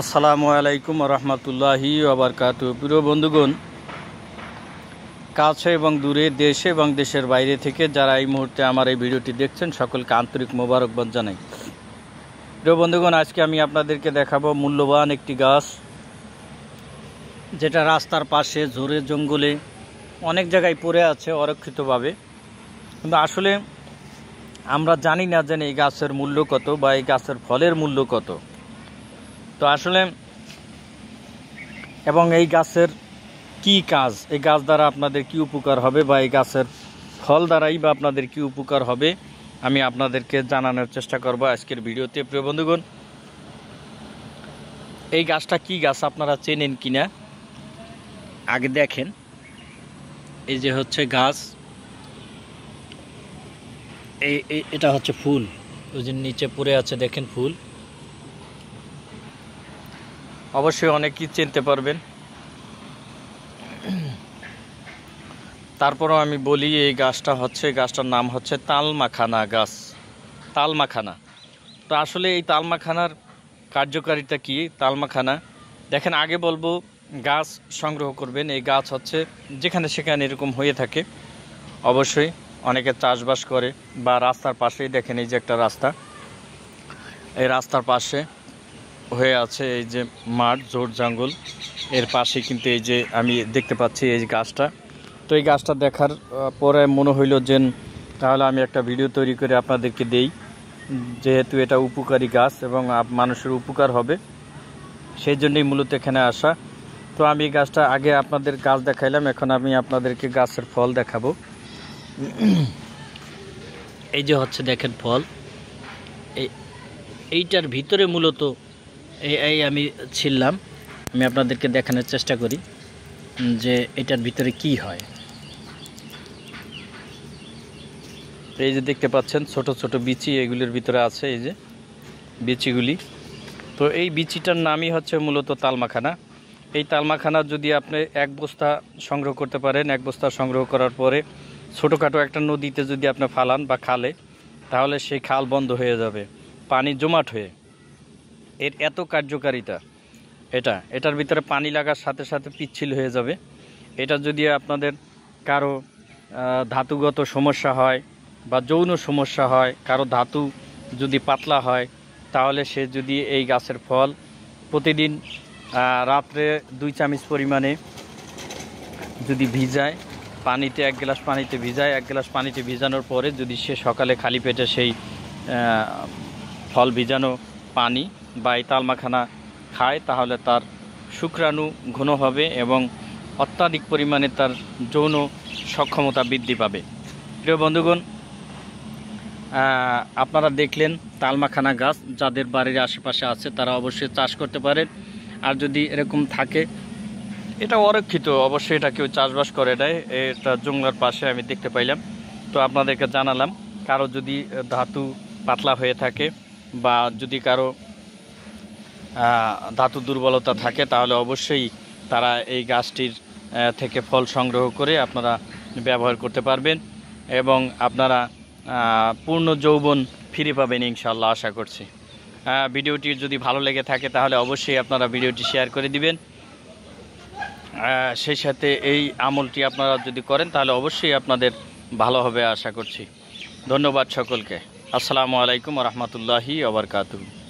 আসসালামু আলাইকুম রহমতুল্লাহি ওয়াবারকাতুহু। প্রিয় বন্ধুগণ, কাছে এবং দূরে, দেশে এবং দেশের বাইরে থেকে যারা এই মুহূর্তে আমার এই ভিডিওটি দেখছেন, সকলকে আন্তরিক মোবারকবাদ জানাই। প্রিয় বন্ধুগণ, আজকে আমি আপনাদেরকে দেখাবো মূল্যবান একটি গাছ, যেটা রাস্তার পাশে ঝোড়ে জঙ্গলে অনেক জায়গায় পড়ে আছে অরক্ষিতভাবে, কিন্তু আসলে আমরা জানি না যে এই গাছের মূল্য কত বা এই গাছের ফলের মূল্য কত। তো আসলে এবং এই গাছের কি কাজ, এই গাছ দ্বারা আপনাদের কি উপকার হবে বা এই গাছের ফল দ্বারাই বা আপনাদের কি উপকার হবে, আমি আপনাদেরকে জানানোর চেষ্টা করব আজকের ভিডিওতে। প্রিয় বন্ধুগণ, এই গাছটা কি গাছ আপনারা চেনেন কিনা আগে দেখেন। এই যে হচ্ছে গাছ, এটা হচ্ছে ফুল, ওই যে নিচে পড়ে আছে দেখেন ফুল। অবশ্যই অনেকেই চিনতে পারবেন। তারপরও আমি বলি, এই গাছটার নাম হচ্ছে তালমাখানা গাছ, তালমাখানা। তো আসলে এই তালমাখানার কার্যকারিতা কি? তালমাখানা দেখেন, আগে বলবো গাছ সংগ্রহ করবেন। এই গাছ হচ্ছে যেখানে সেখানে এরকম হয়ে থাকে, অবশ্যই অনেকে চাষবাস করে বা রাস্তার পাশেই দেখেন, এই যে একটা রাস্তা, এই রাস্তার পাশে হয়ে আছে এই যে মাঠ, ঝোড় জঙ্গল, এর পাশে কিন্তু এই যে আমি দেখতে পাচ্ছি এই গাছটা। তো এই গাছটা দেখার পরে মনে হইল যে তাহলে আমি একটা ভিডিও তৈরি করে আপনাদেরকে দেই, যেহেতু এটা উপকারী গাছ এবং মানুষের উপকার হবে, সেই জন্যই মূলত এখানে আসা। তো আমি এই গাছটা আগে আপনাদের গাছ দেখাইলাম, এখন আমি আপনাদেরকে গাছের ফল দেখাবো। এই যে হচ্ছে দেখেন ফল, এইটার ভিতরে মূলত এই আমি ছিললাম, আমি আপনাদেরকে দেখানোর চেষ্টা করি যে এটার ভিতরে কি হয়। এই যে দেখতে পাচ্ছেন ছোট ছোট বিচি এগুলির ভিতরে আছে, এই যে বিচিগুলি। তো এই বিচিটার নামই হচ্ছে মূলত তালমাখানা। এই তালমাখানা যদি আপনি এক বস্তা সংগ্রহ করতে পারেন, এক বস্তা সংগ্রহ করার পরে ছোটোখাটো একটা নদীতে যদি আপনি ফালান বা খালে, তাহলে সেই খাল বন্ধ হয়ে যাবে, পানি জমাট হয়ে। এর এত কার্যকারিতা, এটার ভিতরে পানি লাগার সাথে সাথে পিচ্ছিল হয়ে যাবে। এটা যদি আপনাদের কারো ধাতুগত সমস্যা হয় বা যৌন সমস্যা হয়, কারো ধাতু যদি পাতলা হয়, তাহলে সে যদি এই গাছের ফল প্রতিদিন রাত্রে 2 চামচ পরিমাণে যদি ভিজায় পানিতে, 1 গ্লাস পানিতে ভিজায়, 1 গ্লাস পানিতে ভিজানোর পরে যদি সে সকালে খালি পেটে সেই ফল ভিজানো পানি বা এই তালমাখানা খায়, তাহলে তার শুক্রাণু ঘন হবে এবং অত্যাধিক পরিমাণে তার যৌন সক্ষমতা বৃদ্ধি পাবে। প্রিয় বন্ধুগণ, আপনারা দেখলেন তালমাখানা গাছ, যাদের বাড়ির আশেপাশে আছে তারা অবশ্যই চাষ করতে পারেন। আর যদি এরকম থাকে, এটা অরক্ষিত, অবশ্যই এটা কেউ চাষবাস করে দেয়, এটা জঙ্গলার পাশে আমি দেখতে পাইলাম। তো আপনাদেরকে জানালাম, কারো যদি ধাতু পাতলা হয়ে থাকে বা যদি কারো ধাতু দুর্বলতা থাকে, তাহলে অবশ্যই তারা এই গাছটির থেকে ফল সংগ্রহ করে আপনারা ব্যবহার করতে পারবেন এবং আপনারা পূর্ণ যৌবন ফিরে পাবেন ইনশাআল্লাহ, আশা করছি। ভিডিওটি যদি ভালো লেগে থাকে তাহলে অবশ্যই আপনারা ভিডিওটি শেয়ার করে দিবেন। সেই সাথে এই আমলটি আপনারা যদি করেন তাহলে অবশ্যই আপনাদের ভালো হবে আশা করছি। ধন্যবাদ সকলকে। আসসালামু আলাইকুম রহমতুল্লাহি ওয়া বারাকাতুহু।